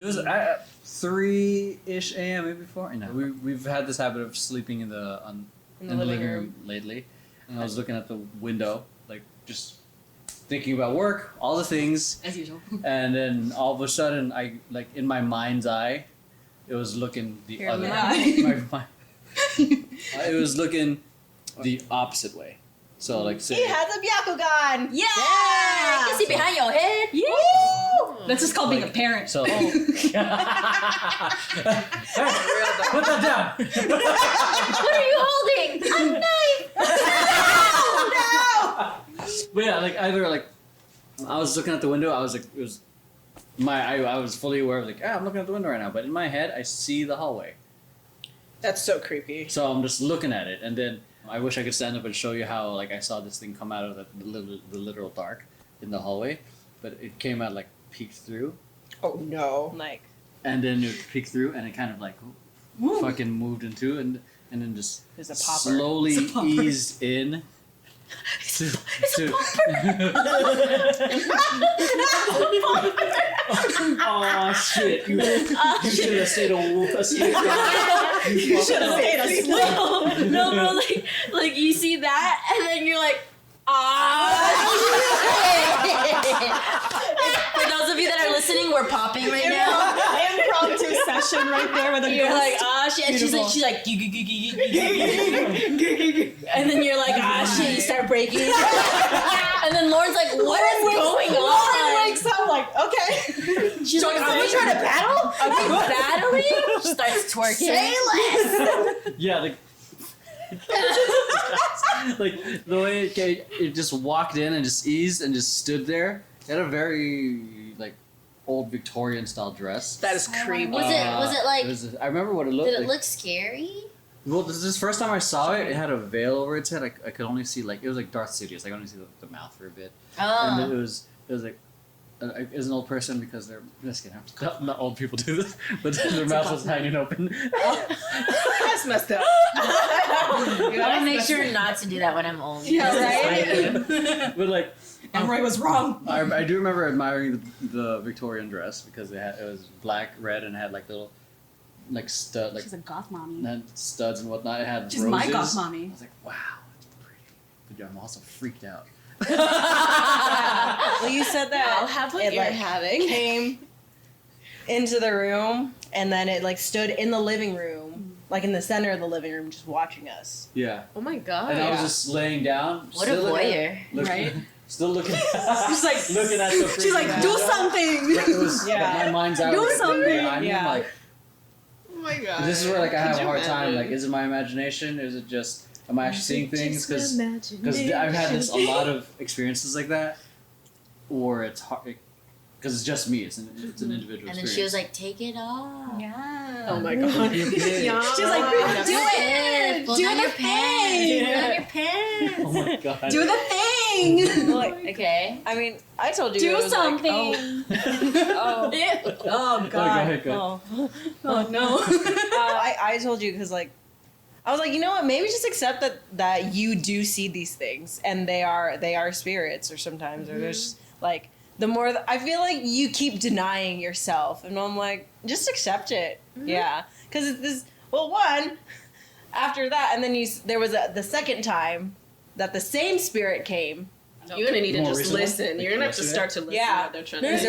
It was at 3-ish a.m. maybe 4. No, we've had this habit of sleeping in the living room lately, and I was looking at the window, like just thinking about work, all the things as usual, and then all of a sudden, I like in my mind's eye, it was looking the other way. It was looking the opposite way. So like, say, he has a Byakugan. Yeah! You can see behind your head. Yeah. That's just called being a parent. So, hey, put that down. What are you holding? A knife. No. But yeah, like either like I was looking at the window, I was like, it was I was fully aware of like, I'm looking at the window right now, but in my head I see the hallway. That's so creepy. So I'm just looking at it, and then I wish I could stand up and show you how like I saw this thing come out of the literal dark in the hallway, but it came out like peeked through. Oh no! Like, and then it peeked through, and it kind of like fucking moved into, and then just slowly eased in. Oh shit! You should have stayed asleep. You should have stayed asleep. No, bro, like you see that, and then you're like, For those of you that are listening, we're popping right now. Impromptu session right there with a You're ghost. like, shit. And she's like, and then you're like, shit. You start breaking. And then Lauren's like, what is going on? Lauren wakes up like, okay. She's like, are we trying to battle? Are we battling? She starts twerking. Say less. Yeah, like the way it just walked in and just eased and just stood there. It had a very like old Victorian style dress. That is creepy. Was it like? I remember what it looked like. Did it look scary? Well, this is the first time I saw it. It had a veil over its head. I could only see like it was like Darth Sidious. I could only see the mouth for a bit. And it was like it was an old person because they're just kidding. Not old people do this, but their mouth was hanging open. That's messed up. I want to make sure not to do that when I'm old. Yeah, right. But like, Emeroy was wrong. I do remember admiring the Victorian dress because it was black, red, and had like little stud She's a goth mommy. and studs and whatnot. It had She's roses. my goth mommy. I was like, wow, it's pretty. But I'm also freaked out. Well, you said that. I'll have what you're having. Came into the room and then it like stood in the living room, like in the center of the living room, just watching us. Yeah. Oh my god. And I was just laying down. What a voyeur, right? Still looking. She's like looking at the. She's like, do something. It was, my mind's out. Do something. I'm like, Oh my god. this is where like I have Could a you hard time. imagine? Like, is it my imagination? Is it just am I actually seeing things? Because I've had a lot of experiences like that, or it's hard because it's just me. It's an individual And then experience. she was like, take it off. Yeah. Oh my god. You did. Yeah. She's She's like, like, do it. Pull Do down the your pants. thing. Pull down your pants. Oh my god. do the thing. Like, Okay. I mean, I told you. Do it was something. Like, oh. Oh god. Go ahead. Oh no. I told you because like I was like, you know what? Maybe just accept that you do see these things and they are spirits or sometimes or there's like the more I feel like you keep denying yourself and I'm like just accept it. Yeah, because it's this. Well, one after that and then there was the second time that the same spirit came. you're gonna need to More just recently? listen. You're gonna have to start to listen. Yeah. To what they're trying Because to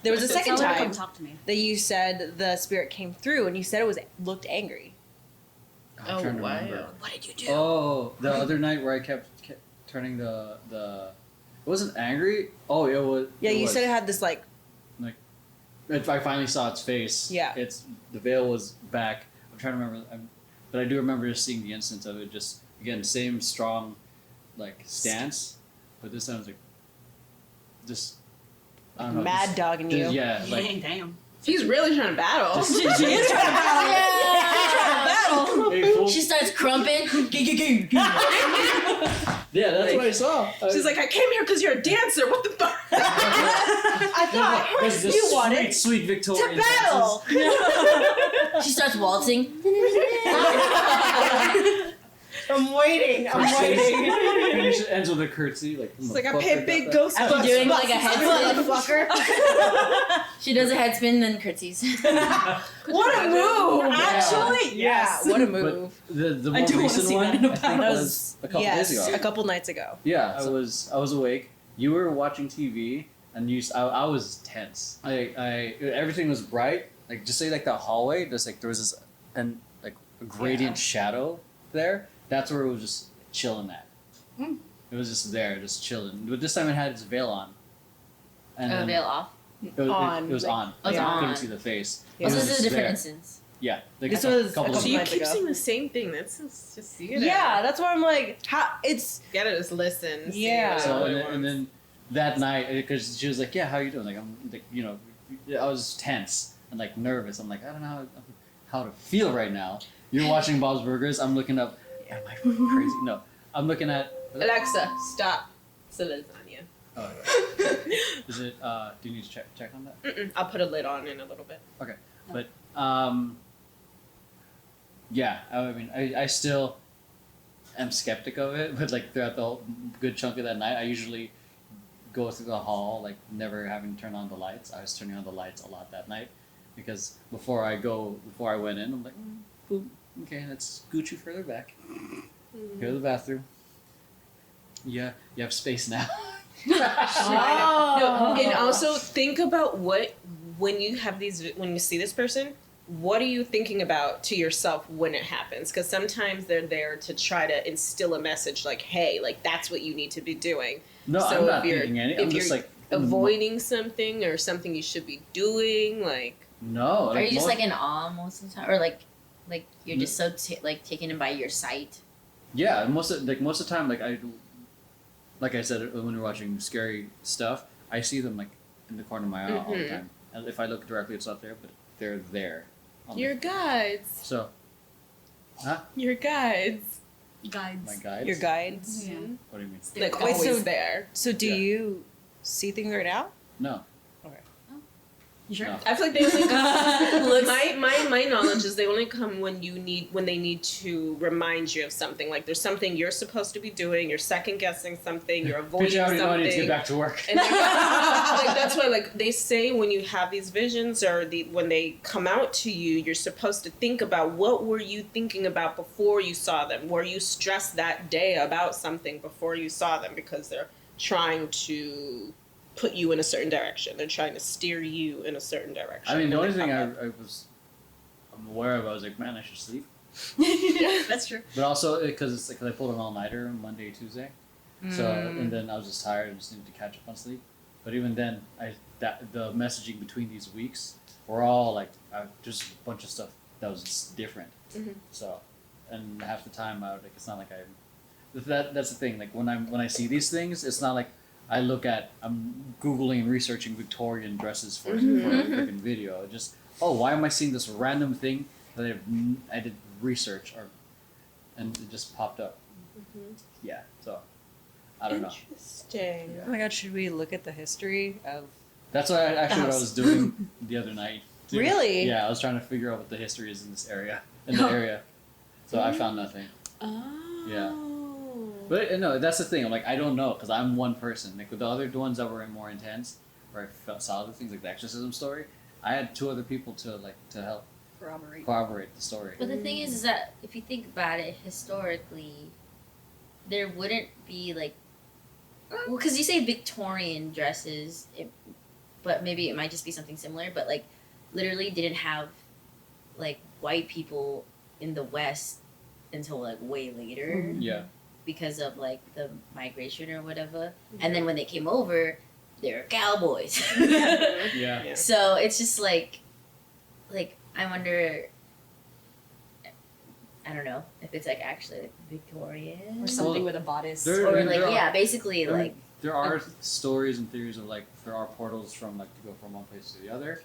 there was a second Tell her to time come talk to me. that you said the spirit came through and you said it looked angry. I'm trying to wow. remember. What did you do? Oh, the other night where I kept turning the. It wasn't angry. Oh, it was. Yeah, you said it had this like. I finally saw its face. Yeah. The veil was back. I'm trying to remember, but I do remember just seeing the instance of it. Just again, same strong, like stance, but this time it was like, just I don't know. Mad just- dogging you. Yeah, like Dang, damn. He's really trying to battle. just, She is trying to battle. Battle. Hey, fool. She starts crumping. Yeah, that's what I saw. She's like, I came here because you're a dancer. What the fuck? I thought I heard the you wanted sweet Victorian to battle. She starts waltzing. I'm waiting. Finish it ends with a curtsy, like. It's like I pay big ghost After bucks. doing like a head spin, she does a head spin, then curtsies. What a move! Yeah. Actually, Yes. what a But move. the I more do wanna recent see one, that in a I think battle. was a couple days ago. A couple nights ago. Yeah, I was awake. You were watching TV, and I was tense. Everything was bright. Like just say like the hallway, just like there was this and like a gradient shadow there. That's where it was just chilling at. It was just there, just chilling. But this time it had its veil on. And then veil off. It was On, It was like- on. Oh, it's I on. couldn't see the face. Yeah. It So was this is just a different there. instance. Yeah, like This a was a couple couple So you nights keep ago. saying the same thing. That's just you Yeah, that's why I'm like, how it's. Gotta just listen. see Yeah. what it So really and then that night, because she was like, "Yeah, how you doing?" Like I'm like, I was tense and like nervous. I'm like, I don't know how to feel right now. You're watching Bob's Burgers. I'm looking up. Am I fucking crazy? No, I'm looking at. wants. Alexa, stop. It's a lasagna. Oh, is it? Do you need to check on that? I'll put a lid on in a little bit. Okay, but yeah. I mean, I still am skeptic of it, but like throughout the whole good chunk of that night, I usually go through the hall like never having to turn on the lights. I was turning on the lights a lot that night because before I went in, I'm like, boom, okay, let's scoot you further back. Go to the bathroom. Yeah, you have space now. No, and also think about when you see this person, what are you thinking about to yourself when it happens? Because sometimes they're there to try to instill a message like, hey, like that's what you need to be doing. No, So I'm not if you're- thinking any. if I'm just you're like avoiding something or something you should be doing, like No. Are you just most- like in awe most of the time, or like you're just so taken in by your sight? Yeah, most of the time, like I said when we're watching scary stuff, I see them like in the corner of my eye all the time. And if I look directly, it's not there, but they're there. your guides. So, huh? Your guides. Guides. My guides. Your guides. Yeah. What do you mean? Like Wait, always so- there. So do Yeah. you see things right now? No. You sure? No. I feel like they only Looks- my knowledge is they only come when they need to remind you of something. Like there's something you're supposed to be doing, you're second guessing something, you're avoiding Bitch, I already know I need to get something. back to work. And like that's why like they say when you have these visions or when they come out to you, you're supposed to think about what were you thinking about before you saw them? Were you stressed that day about something before you saw them? Because they're trying to put you in a certain direction. They're trying to steer you in a certain direction. I mean, the when only they thing come up. I'm aware of, I was like, man, I should sleep. That's true. But also because I pulled an all-nighter on Monday, Tuesday. So and then I was just tired and just needed to catch up on sleep. But even then, the messaging between these weeks were all like just a bunch of stuff that was just different. So, and half the time it's not like that's the thing. Like when I see these things, it's not like I'm Googling and researching Victorian dresses for a freaking video. It just why am I seeing this random thing that I did research and it just popped up. Yeah, so I don't know. Interesting. Oh my god, should we look at the history of? That's what I was doing the other night. too. Really? Yeah, I was trying to figure out what the history is in the area. So I found nothing. Oh. Yeah. But no, that's the thing. I'm like, I don't know because I'm one person. Like with the other ones that were more intense, where I saw other things like the exorcism story, I had 2 other people to help corroborate the story. But the thing is that if you think about it historically, there wouldn't be because you say Victorian dresses, but maybe it might just be something similar. But literally didn't have white people in the West until way later. Yeah. Because of the migration or whatever, and then when they came over, they were cowboys. Yeah. So it's just like I wonder. I don't know if it's actually Victorian Or something with a bodice. There- or there are- basically there are stories and theories of there are portals from to go from one place to the other,